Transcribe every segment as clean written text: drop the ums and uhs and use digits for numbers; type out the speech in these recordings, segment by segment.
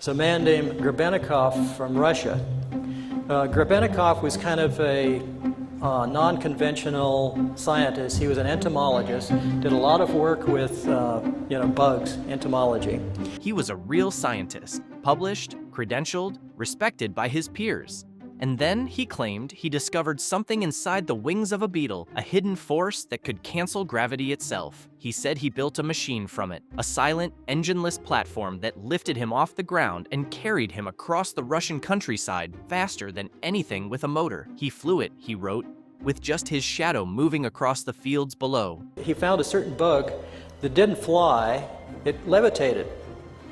It's a man named Grebennikov from Russia. Grebennikov was kind of a non-conventional scientist. He was an entomologist, did a lot of work with bugs, entomology. He was a real scientist, published, credentialed, respected by his peers. And then he claimed he discovered something inside the wings of a beetle, a hidden force that could cancel gravity itself. He said he built a machine from it, a silent, engineless platform that lifted him off the ground and carried him across the Russian countryside faster than anything with a motor. He flew it, he wrote, with just his shadow moving across the fields below. He found a certain bug that didn't fly, it levitated.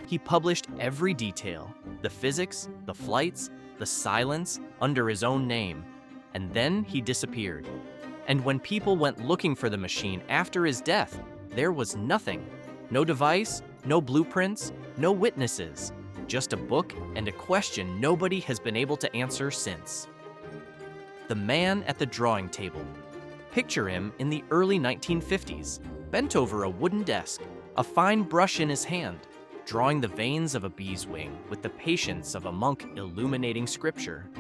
He published every detail, the physics, the flights, the silence, under his own name. And then he disappeared. And when people went looking for the machine after his death, there was nothing. No device, no blueprints, no witnesses. Just a book and a question nobody has been able to answer since. The man at the drawing table. Picture him in the early 1950s, bent over a wooden desk, a fine brush in his hand, drawing the veins of a bee's wing with the patience of a monk illuminating scripture.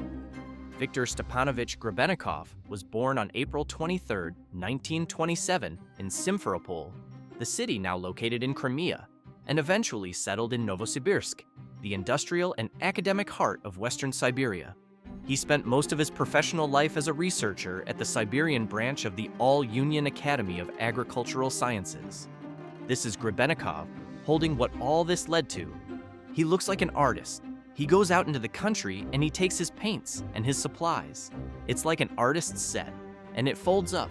Viktor Stepanovich Grebennikov was born on April 23, 1927, in Simferopol, the city now located in Crimea, and eventually settled in Novosibirsk, the industrial and academic heart of Western Siberia. He spent most of his professional life as a researcher at the Siberian branch of the All-Union Academy of Agricultural Sciences. This is Grebennikov, holding what all this led to. He looks like an artist. He goes out into the country and he takes his paints and his supplies. It's like an artist's set, and it folds up.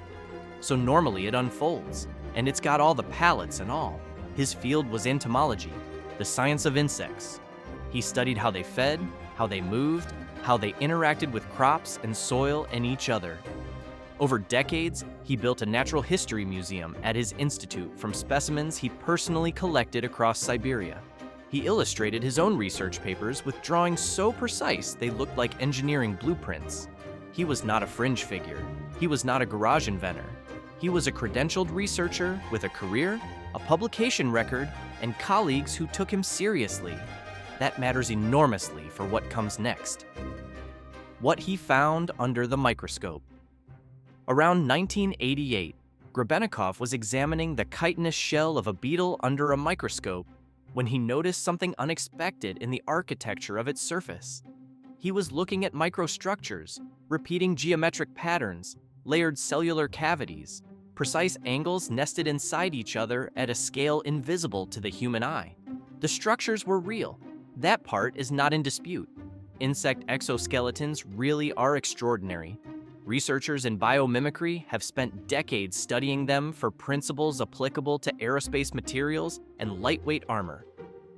So normally it unfolds, and it's got all the palettes and all. His field was entomology, the science of insects. He studied how they fed, how they moved, how they interacted with crops and soil and each other. Over decades, he built a natural history museum at his institute from specimens he personally collected across Siberia. He illustrated his own research papers with drawings so precise they looked like engineering blueprints. He was not a fringe figure. He was not a garage inventor. He was a credentialed researcher with a career, a publication record, and colleagues who took him seriously. That matters enormously for what comes next. What he found under the microscope. Around 1988, Grebennikov was examining the chitinous shell of a beetle under a microscope when he noticed something unexpected in the architecture of its surface. He was looking at microstructures, repeating geometric patterns, layered cellular cavities, precise angles nested inside each other at a scale invisible to the human eye. The structures were real. That part is not in dispute. Insect exoskeletons really are extraordinary. Researchers in biomimicry have spent decades studying them for principles applicable to aerospace materials and lightweight armor.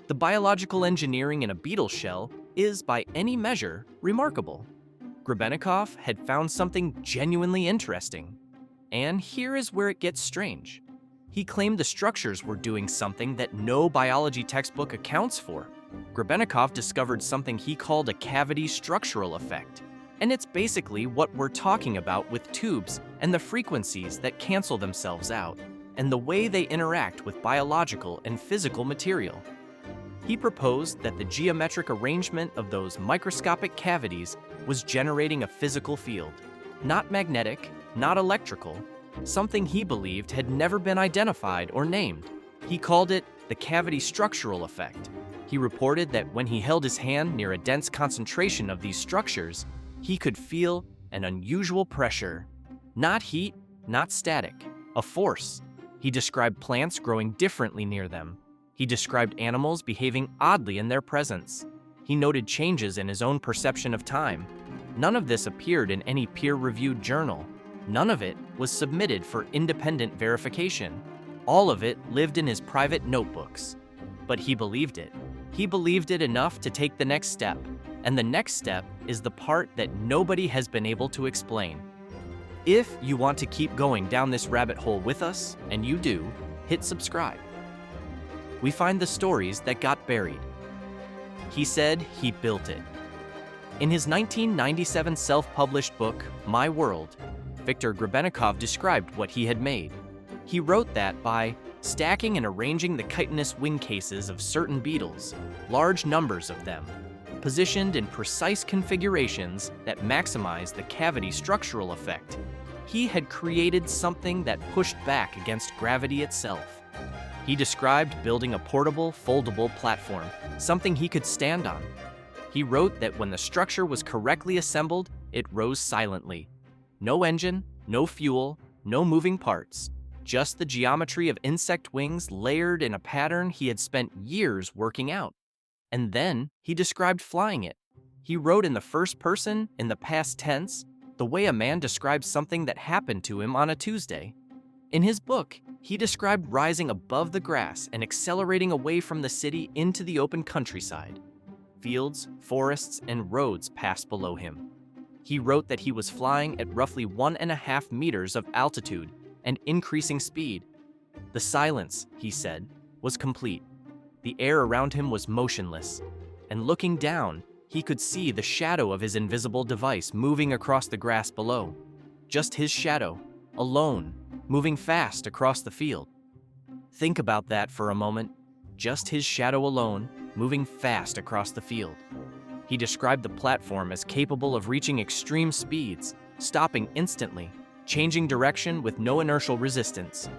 The biological engineering in a beetle shell is, by any measure, remarkable. Grebennikov had found something genuinely interesting. And here is where it gets strange. He claimed the structures were doing something that no biology textbook accounts for. Grebennikov discovered something he called a cavity structural effect. And it's basically what we're talking about with tubes and the frequencies that cancel themselves out, and the way they interact with biological and physical material. He proposed that the geometric arrangement of those microscopic cavities was generating a physical field, not magnetic, not electrical, something he believed had never been identified or named. He called it the cavity structural effect. He reported that when he held his hand near a dense concentration of these structures, he could feel an unusual pressure. Not heat, not static, a force. He described plants growing differently near them. He described animals behaving oddly in their presence. He noted changes in his own perception of time. None of this appeared in any peer-reviewed journal. None of it was submitted for independent verification. All of it lived in his private notebooks. But he believed it. He believed it enough to take the next step. And the next step is the part that nobody has been able to explain. If you want to keep going down this rabbit hole with us, and you do, hit subscribe. We find the stories that got buried. He said he built it. In his 1997 self-published book, My World, Viktor Grebennikov described what he had made. He wrote that by stacking and arranging the chitinous wing cases of certain beetles, large numbers of them, positioned in precise configurations that maximize the cavity structural effect. He had created something that pushed back against gravity itself. He described building a portable, foldable platform, something he could stand on. He wrote that when the structure was correctly assembled, it rose silently. No engine, no fuel, no moving parts, just the geometry of insect wings layered in a pattern he had spent years working out. And then he described flying it. He wrote in the first person, in the past tense, the way a man describes something that happened to him on a Tuesday. In his book, he described rising above the grass and accelerating away from the city into the open countryside. Fields, forests, and roads passed below him. He wrote that he was flying at roughly 1.5 meters of altitude and increasing speed. The silence, he said, was complete. The air around him was motionless, and looking down, he could see the shadow of his invisible device moving across the grass below. Just his shadow, alone, moving fast across the field. Think about that for a moment. Just his shadow alone, moving fast across the field. He described the platform as capable of reaching extreme speeds, stopping instantly, changing direction with no inertial resistance.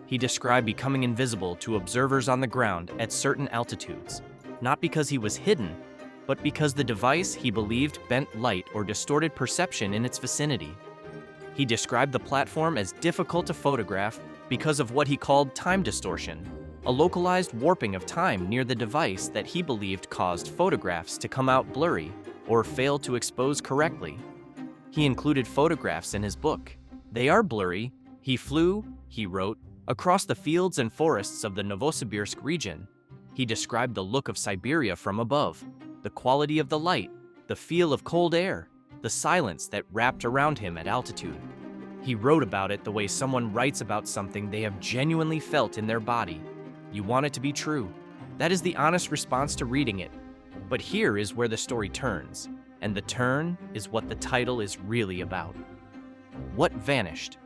He described becoming invisible to observers on the ground at certain altitudes, not because he was hidden, but because the device he believed bent light or distorted perception in its vicinity. He described the platform as difficult to photograph because of what he called time distortion, a localized warping of time near the device that he believed caused photographs to come out blurry or fail to expose correctly. He included photographs in his book. They are blurry. He flew, he wrote, across the fields and forests of the Novosibirsk region. He described the look of Siberia from above, the quality of the light, the feel of cold air, the silence that wrapped around him at altitude. He wrote about it the way someone writes about something they have genuinely felt in their body. You want it to be true. That is the honest response to reading it. But here is where the story turns, and the turn is what the title is really about. What vanished?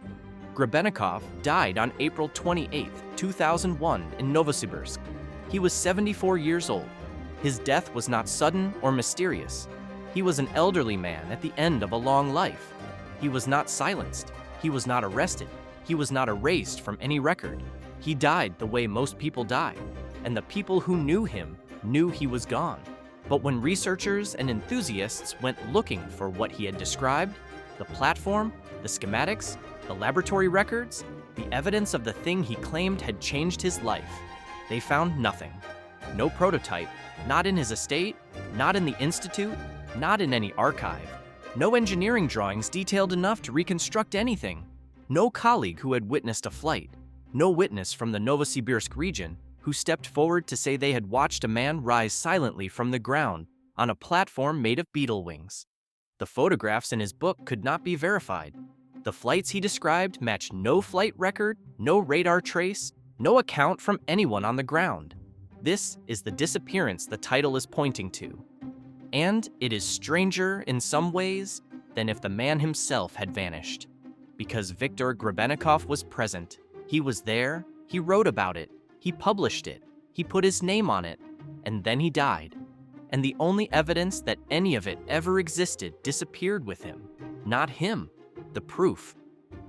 Grebennikov died on April 28, 2001 in Novosibirsk. He was 74 years old. His death was not sudden or mysterious. He was an elderly man at the end of a long life. He was not silenced. He was not arrested. He was not erased from any record. He died the way most people die, and the people who knew him knew he was gone. But when researchers and enthusiasts went looking for what he had described, the platform, the schematics, the laboratory records, the evidence of the thing he claimed had changed his life, they found nothing. No prototype, not in his estate, not in the institute, not in any archive. No engineering drawings detailed enough to reconstruct anything. No colleague who had witnessed a flight. No witness from the Novosibirsk region who stepped forward to say they had watched a man rise silently from the ground on a platform made of beetle wings. The photographs in his book could not be verified. The flights he described matched no flight record, no radar trace, no account from anyone on the ground. This is the disappearance the title is pointing to. And it is stranger in some ways than if the man himself had vanished. Because Viktor Grebennikov was present. He was there, he wrote about it, he published it, he put his name on it, and then he died. And the only evidence that any of it ever existed disappeared with him. Not him, the proof.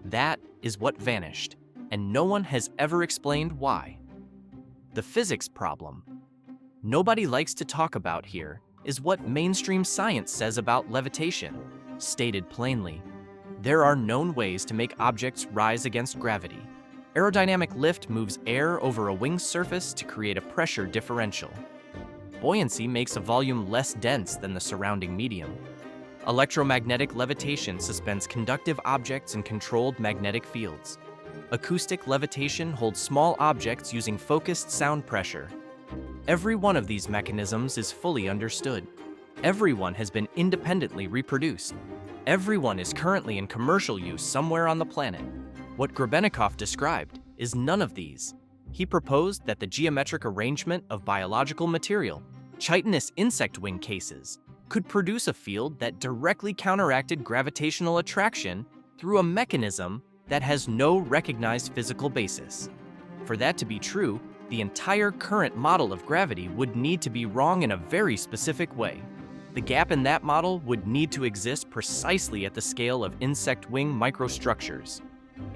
That is what vanished, and no one has ever explained why. The physics problem. Nobody likes to talk about here is what mainstream science says about levitation. Stated plainly, there are known ways to make objects rise against gravity. Aerodynamic lift moves air over a wing's surface to create a pressure differential. Buoyancy makes a volume less dense than the surrounding medium. Electromagnetic levitation suspends conductive objects in controlled magnetic fields. Acoustic levitation holds small objects using focused sound pressure. Every one of these mechanisms is fully understood. Everyone has been independently reproduced. Everyone is currently in commercial use somewhere on the planet. What Grebennikov described is none of these. He proposed that the geometric arrangement of biological material, chitinous insect wing cases, could produce a field that directly counteracted gravitational attraction through a mechanism that has no recognized physical basis. For that to be true, the entire current model of gravity would need to be wrong in a very specific way. The gap in that model would need to exist precisely at the scale of insect wing microstructures.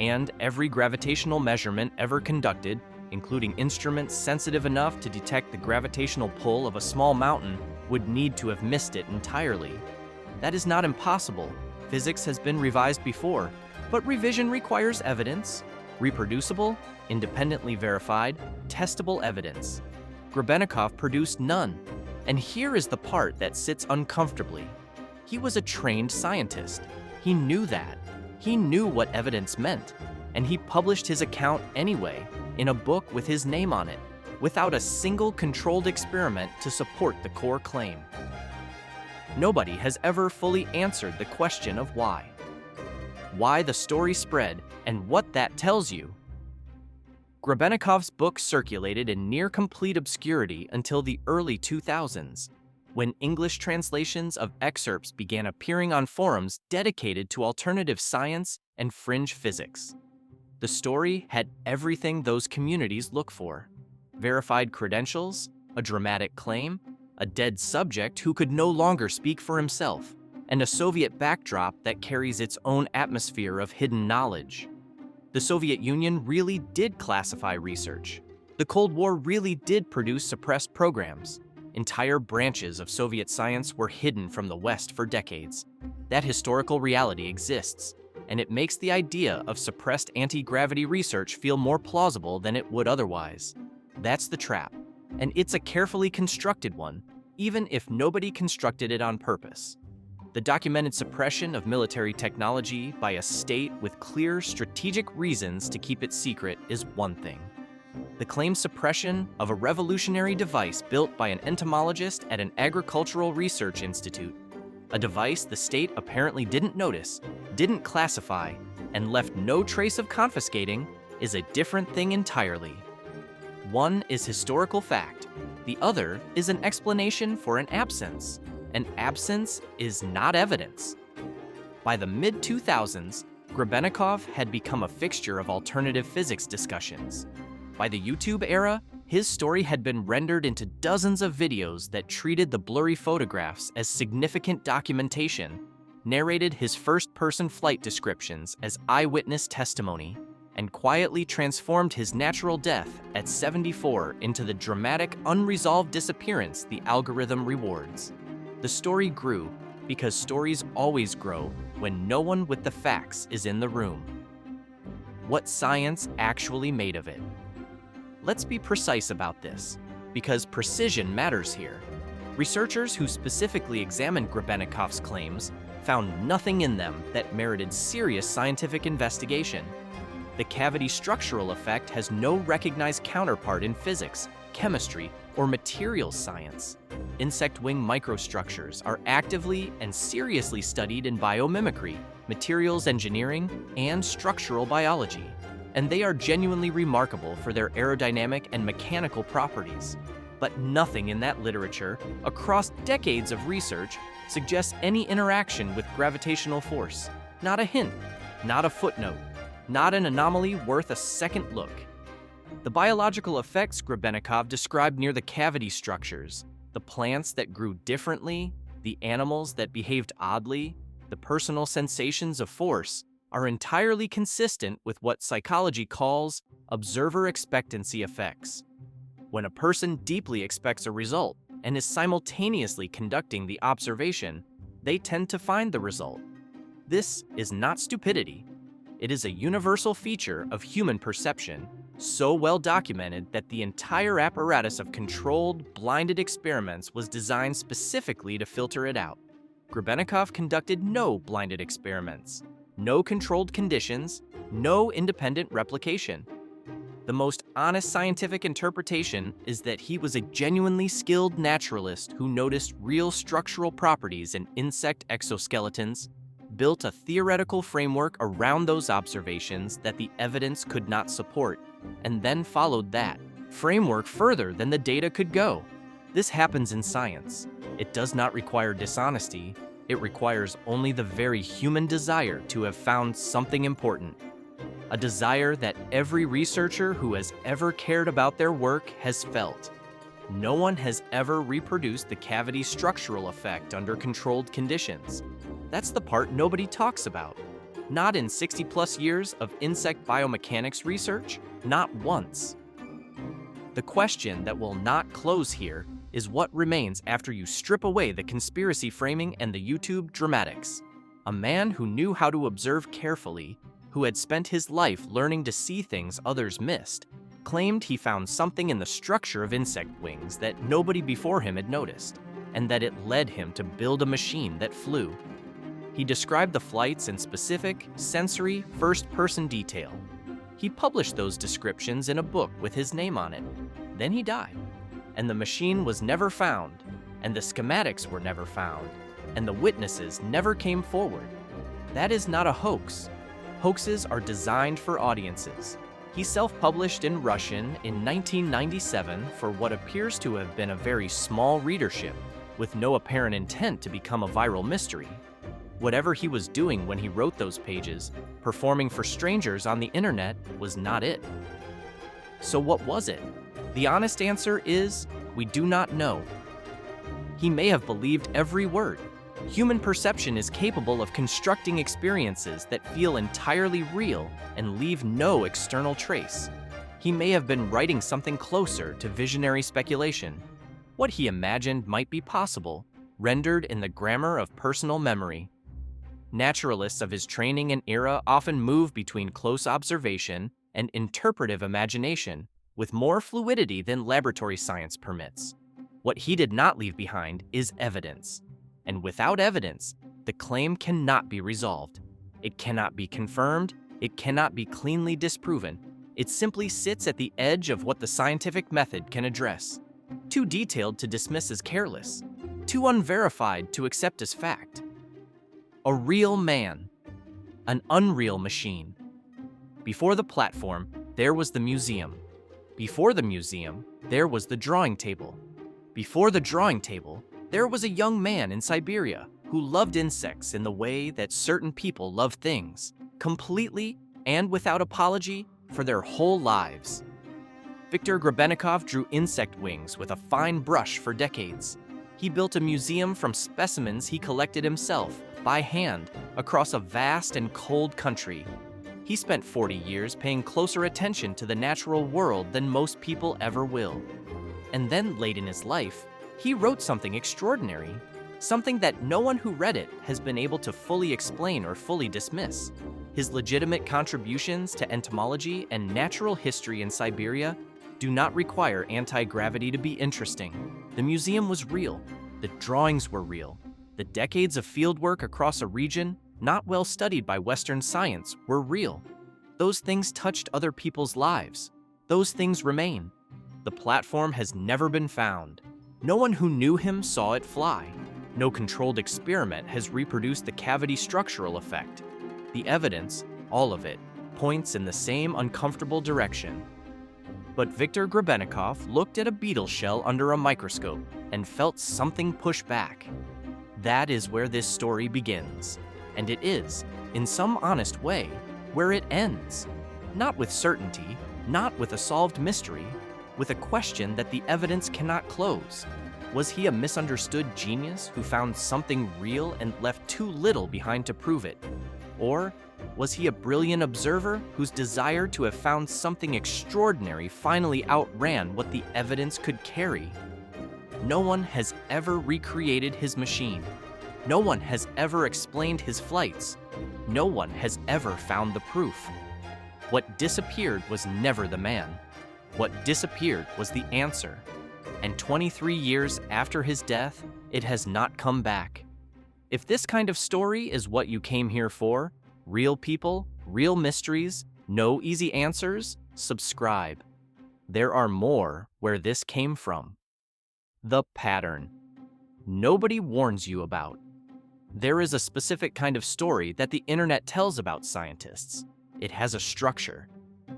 And every gravitational measurement ever conducted, including instruments sensitive enough to detect the gravitational pull of a small mountain, would need to have missed it entirely. That is not impossible. Physics has been revised before, but revision requires evidence, reproducible, independently verified, testable evidence. Grebennikov produced none. And here is the part that sits uncomfortably. He was a trained scientist. He knew that. He knew what evidence meant. And he published his account anyway, in a book with his name on it, without a single controlled experiment to support the core claim. Nobody has ever fully answered the question of why. Why the story spread and what that tells you. Grebennikov's book circulated in near-complete obscurity until the early 2000s, when English translations of excerpts began appearing on forums dedicated to alternative science and fringe physics. The story had everything those communities look for: verified credentials, a dramatic claim, a dead subject who could no longer speak for himself, and a Soviet backdrop that carries its own atmosphere of hidden knowledge. The Soviet Union really did classify research. The Cold War really did produce suppressed programs. Entire branches of Soviet science were hidden from the West for decades. That historical reality exists, and it makes the idea of suppressed anti-gravity research feel more plausible than it would otherwise. That's the trap, and it's a carefully constructed one, even if nobody constructed it on purpose. The documented suppression of military technology by a state with clear strategic reasons to keep it secret is one thing. The claimed suppression of a revolutionary device built by an entomologist at an agricultural research institute, a device the state apparently didn't notice, didn't classify, and left no trace of confiscating, is a different thing entirely. One is historical fact, the other is an explanation for an absence. An absence is not evidence. By the mid-2000s, Grebennikov had become a fixture of alternative physics discussions. By the YouTube era, his story had been rendered into dozens of videos that treated the blurry photographs as significant documentation, narrated his first-person flight descriptions as eyewitness testimony, and quietly transformed his natural death at 74 into the dramatic, unresolved disappearance the algorithm rewards. The story grew because stories always grow when no one with the facts is in the room. What science actually made of it? Let's be precise about this, because precision matters here. Researchers who specifically examined Grebennikov's claims found nothing in them that merited serious scientific investigation. The cavity structural effect has no recognized counterpart in physics, chemistry, or materials science. Insect wing microstructures are actively and seriously studied in biomimicry, materials engineering, and structural biology, and they are genuinely remarkable for their aerodynamic and mechanical properties. But nothing in that literature, across decades of research, suggests any interaction with gravitational force. Not a hint, not a footnote, not an anomaly worth a second look. The biological effects Grebennikov described near the cavity structures, the plants that grew differently, the animals that behaved oddly, the personal sensations of force, are entirely consistent with what psychology calls observer expectancy effects. When a person deeply expects a result and is simultaneously conducting the observation, they tend to find the result. This is not stupidity. It is a universal feature of human perception, so well documented that the entire apparatus of controlled, blinded experiments was designed specifically to filter it out. Grebennikov conducted no blinded experiments, no controlled conditions, no independent replication. The most honest scientific interpretation is that he was a genuinely skilled naturalist who noticed real structural properties in insect exoskeletons, built a theoretical framework around those observations that the evidence could not support, and then followed that framework further than the data could go. This happens in science. It does not require dishonesty. It requires only the very human desire to have found something important. a desire that every researcher who has ever cared about their work has felt. No one has ever reproduced the cavity structural effect under controlled conditions. That's the part nobody talks about. Not in 60-plus years of insect biomechanics research, not once. The question that will not close here is what remains after you strip away the conspiracy framing and the YouTube dramatics. A man who knew how to observe carefully, who had spent his life learning to see things others missed, claimed he found something in the structure of insect wings that nobody before him had noticed, and that it led him to build a machine that flew. He described the flights in specific, sensory, first-person detail. He published those descriptions in a book with his name on it. Then he died, and the machine was never found, and the schematics were never found, and the witnesses never came forward. That is not a hoax. Hoaxes are designed for audiences. He self-published in Russian in 1997 for what appears to have been a very small readership, with no apparent intent to become a viral mystery. Whatever he was doing when he wrote those pages, performing for strangers on the internet, was not it. So what was it? The honest answer is, we do not know. He may have believed every word. Human perception is capable of constructing experiences that feel entirely real and leave no external trace. He may have been writing something closer to visionary speculation. What he imagined might be possible, rendered in the grammar of personal memory. Naturalists of his training and era often move between close observation and interpretive imagination with more fluidity than laboratory science permits. What he did not leave behind is evidence. And without evidence, the claim cannot be resolved. It cannot be confirmed, it cannot be cleanly disproven. It simply sits at the edge of what the scientific method can address. Too detailed to dismiss as careless, too unverified to accept as fact. A real man, an unreal machine. Before the platform, there was the museum. Before the museum, there was the drawing table. Before the drawing table, there was a young man in Siberia who loved insects in the way that certain people love things, completely and without apology for their whole lives. Viktor Grebennikov drew insect wings with a fine brush for decades. He built a museum from specimens he collected himself, by hand, across a vast and cold country. He spent 40 years paying closer attention to the natural world than most people ever will. And then, late in his life, he wrote something extraordinary, something that no one who read it has been able to fully explain or fully dismiss. His legitimate contributions to entomology and natural history in Siberia do not require anti-gravity to be interesting. The museum was real, the drawings were real, the decades of fieldwork across a region not well studied by Western science were real. Those things touched other people's lives. Those things remain. The platform has never been found. No one who knew him saw it fly. No controlled experiment has reproduced the cavity structural effect. The evidence, all of it, points in the same uncomfortable direction. But Viktor Grebennikov looked at a beetle shell under a microscope and felt something push back. That is where this story begins. And it is, in some honest way, where it ends. Not with certainty, not with a solved mystery, with a question that the evidence cannot close. Was he a misunderstood genius who found something real and left too little behind to prove it? Or was he a brilliant observer whose desire to have found something extraordinary finally outran what the evidence could carry? No one has ever recreated his machine. No one has ever explained his flights. No one has ever found the proof. What disappeared was never the man. What disappeared was the answer. And 23 years after his death, it has not come back. If this kind of story is what you came here for, real people, real mysteries, no easy answers, subscribe. There are more where this came from. The pattern. Nobody warns you about. There is a specific kind of story that the internet tells about scientists. It has a structure,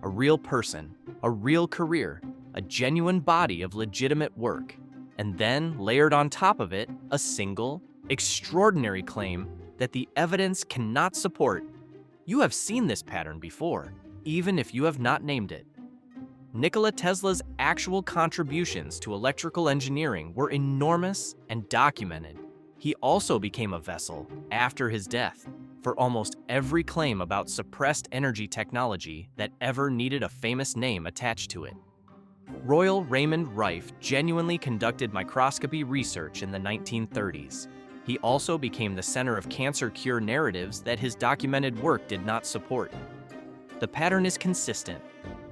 a real person, a real career, a genuine body of legitimate work, and then layered on top of it, a single, extraordinary claim that the evidence cannot support. You have seen this pattern before. even if you have not named it. Nikola Tesla's actual contributions to electrical engineering were enormous and documented. He also became a vessel, after his death, for almost every claim about suppressed energy technology that ever needed a famous name attached to it. Royal Raymond Rife genuinely conducted microscopy research in the 1930s. He also became the center of cancer cure narratives that his documented work did not support. The pattern is consistent.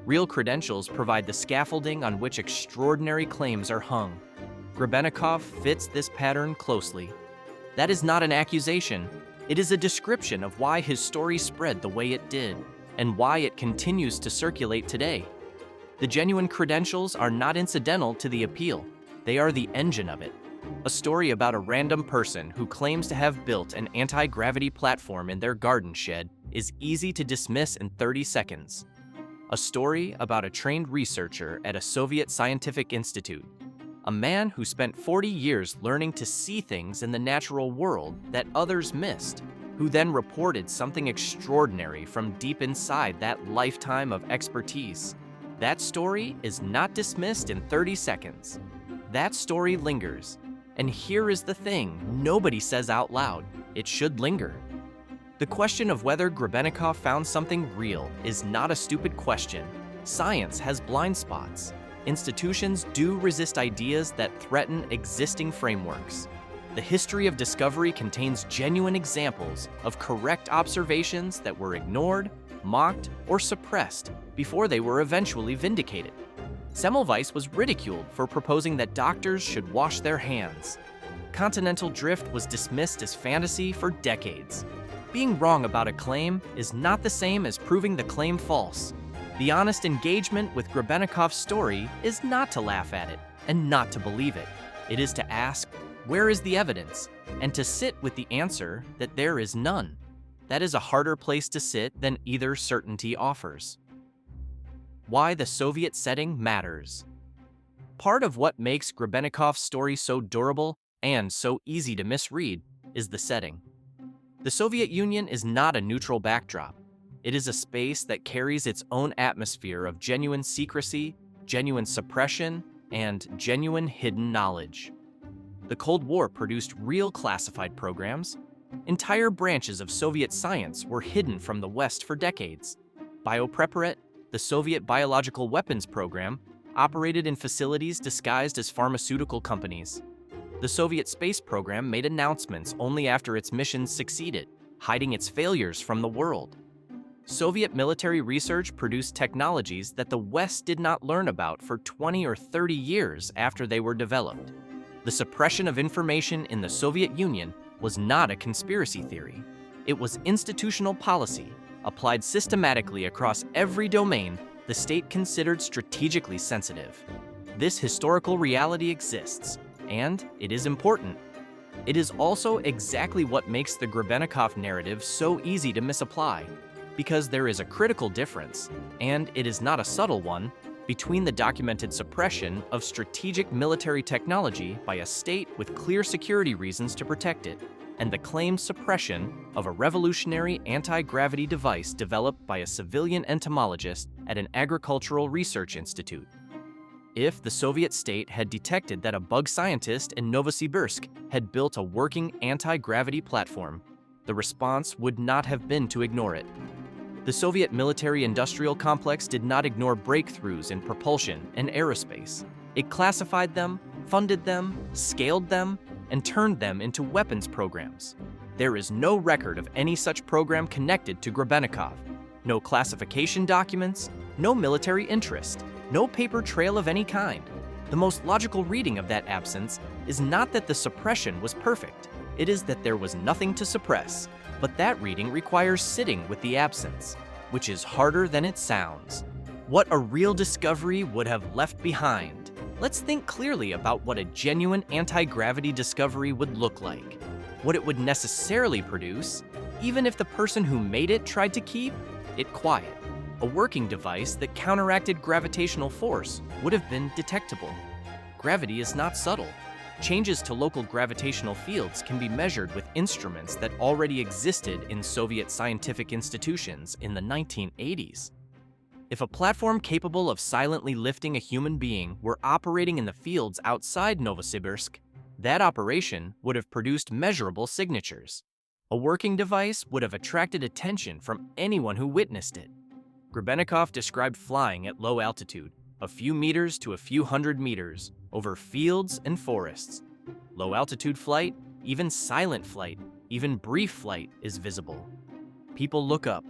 Real credentials provide the scaffolding on which extraordinary claims are hung. Grebennikov fits this pattern closely. That is not an accusation. It is a description of why his story spread the way it did, and why it continues to circulate today. The genuine credentials are not incidental to the appeal. They are the engine of it. A story about a random person who claims to have built an anti-gravity platform in their garden shed is easy to dismiss in 30 seconds. A story about a trained researcher at a Soviet scientific institute, a man who spent 40 years learning to see things in the natural world that others missed, who then reported something extraordinary from deep inside that lifetime of expertise. That story is not dismissed in 30 seconds. That story lingers. And here is the thing nobody says out loud: it should linger. The question of whether Grebennikov found something real is not a stupid question. Science has blind spots. Institutions do resist ideas that threaten existing frameworks. The history of discovery contains genuine examples of correct observations that were ignored, mocked, or suppressed before they were eventually vindicated. Semmelweis was ridiculed for proposing that doctors should wash their hands. Continental drift was dismissed as fantasy for decades. Being wrong about a claim is not the same as proving the claim false. The honest engagement with Grebennikov's story is not to laugh at it and not to believe it. It is to ask, where is the evidence? And to sit with the answer that there is none. That is a harder place to sit than either certainty offers. Why the Soviet setting matters. Part of what makes Grebennikov's story so durable and so easy to misread is the setting. The Soviet Union is not a neutral backdrop. It is a space that carries its own atmosphere of genuine secrecy, genuine suppression, and genuine hidden knowledge. The Cold War produced real classified programs. Entire branches of Soviet science were hidden from the West for decades. Biopreparat, the Soviet biological weapons program, operated in facilities disguised as pharmaceutical companies. The Soviet space program made announcements only after its missions succeeded, hiding its failures from the world. Soviet military research produced technologies that the West did not learn about for 20 or 30 years after they were developed. The suppression of information in the Soviet Union was not a conspiracy theory. It was institutional policy, applied systematically across every domain the state considered strategically sensitive. This historical reality exists, and it is important. It is also exactly what makes the Grebennikov narrative so easy to misapply, because there is a critical difference, and it is not a subtle one, between the documented suppression of strategic military technology by a state with clear security reasons to protect it, and the claimed suppression of a revolutionary anti-gravity device developed by a civilian entomologist at an agricultural research institute. If the Soviet state had detected that a bug scientist in Novosibirsk had built a working anti-gravity platform, the response would not have been to ignore it. The Soviet military-industrial complex did not ignore breakthroughs in propulsion and aerospace. It classified them, funded them, scaled them, and turned them into weapons programs. There is no record of any such program connected to Grebennikov. No classification documents, no military interest, no paper trail of any kind. The most logical reading of that absence is not that the suppression was perfect. It is that there was nothing to suppress. But that reading requires sitting with the absence, which is harder than it sounds. What a real discovery would have left behind. Let's think clearly about what a genuine anti-gravity discovery would look like. What it would necessarily produce, even if the person who made it tried to keep it quiet. A working device that counteracted gravitational force would have been detectable. Gravity is not subtle. Changes to local gravitational fields can be measured with instruments that already existed in Soviet scientific institutions in the 1980s. If a platform capable of silently lifting a human being were operating in the fields outside Novosibirsk, that operation would have produced measurable signatures. A working device would have attracted attention from anyone who witnessed it. Grebennikov described flying at low altitude, a few meters to a few hundred meters, over fields and forests. Low-altitude flight, even silent flight, even brief flight is visible. People look up.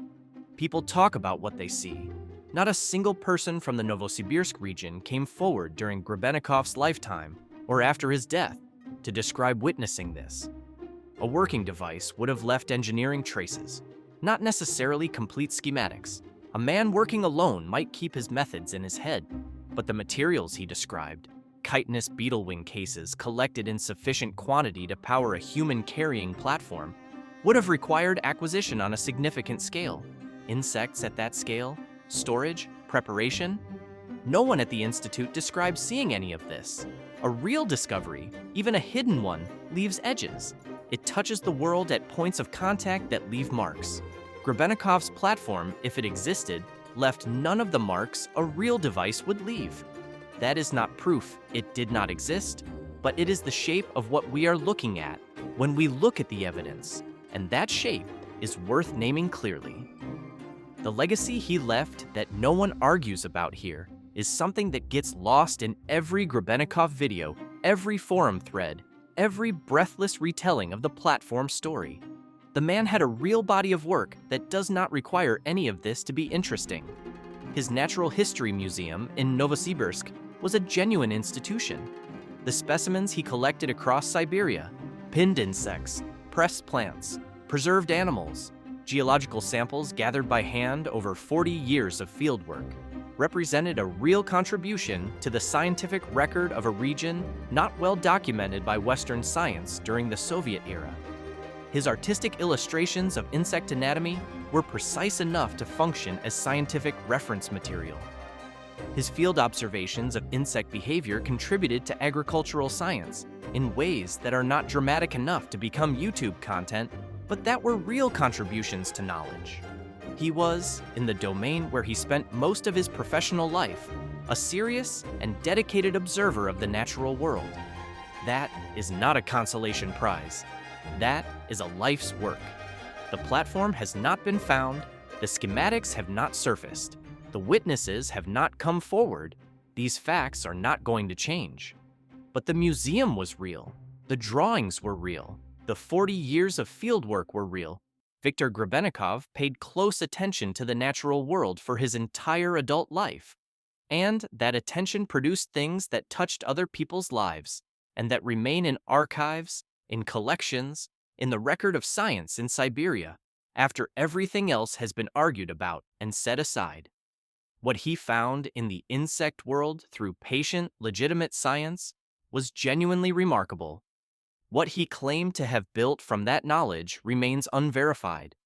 People talk about what they see. Not a single person from the Novosibirsk region came forward during Grebennikov's lifetime or after his death to describe witnessing this. A working device would have left engineering traces, not necessarily complete schematics. A man working alone might keep his methods in his head, but the materials he described, chitinous beetle wing cases collected in sufficient quantity to power a human-carrying platform, would have required acquisition on a significant scale. Insects at that scale, storage, preparation. No one at the Institute describes seeing any of this. A real discovery, even a hidden one, leaves edges. It touches the world at points of contact that leave marks. Grebennikov's platform, if it existed, left none of the marks a real device would leave. That is not proof it did not exist, but it is the shape of what we are looking at when we look at the evidence, and that shape is worth naming clearly. The legacy he left that no one argues about here is something that gets lost in every Grebennikov video, every forum thread, every breathless retelling of the platform story. The man had a real body of work that does not require any of this to be interesting. His Natural History Museum in Novosibirsk was a genuine institution. The specimens he collected across Siberia, pinned insects, pressed plants, preserved animals, geological samples gathered by hand over 40 years of fieldwork, represented a real contribution to the scientific record of a region not well documented by Western science during the Soviet era. His artistic illustrations of insect anatomy were precise enough to function as scientific reference material. His field observations of insect behavior contributed to agricultural science in ways that are not dramatic enough to become YouTube content, but that were real contributions to knowledge. He was, in the domain where he spent most of his professional life, a serious and dedicated observer of the natural world. That is not a consolation prize. That is a life's work. The platform has not been found, the schematics have not surfaced, the witnesses have not come forward. These facts are not going to change. But the museum was real, the drawings were real, the 40 years of fieldwork were real. Viktor Grebennikov paid close attention to the natural world for his entire adult life. And that attention produced things that touched other people's lives, and that remain in archives, in collections, in the record of science in Siberia, after everything else has been argued about and set aside. What he found in the insect world through patient, legitimate science was genuinely remarkable. What he claimed to have built from that knowledge remains unverified.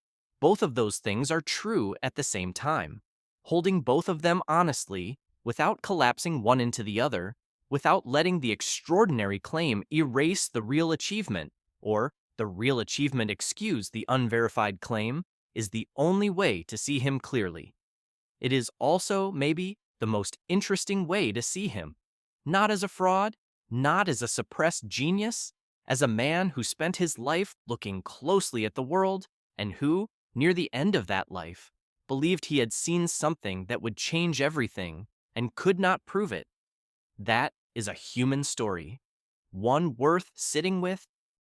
Both of those things are true at the same time. Holding both of them honestly, without collapsing one into the other, without letting the extraordinary claim erase the real achievement, or the real achievement excuse the unverified claim, is the only way to see him clearly. It is also, maybe, the most interesting way to see him. Not as a fraud, not as a suppressed genius, as a man who spent his life looking closely at the world and who, near the end of that life, believed he had seen something that would change everything and could not prove it. That is a human story, one worth sitting with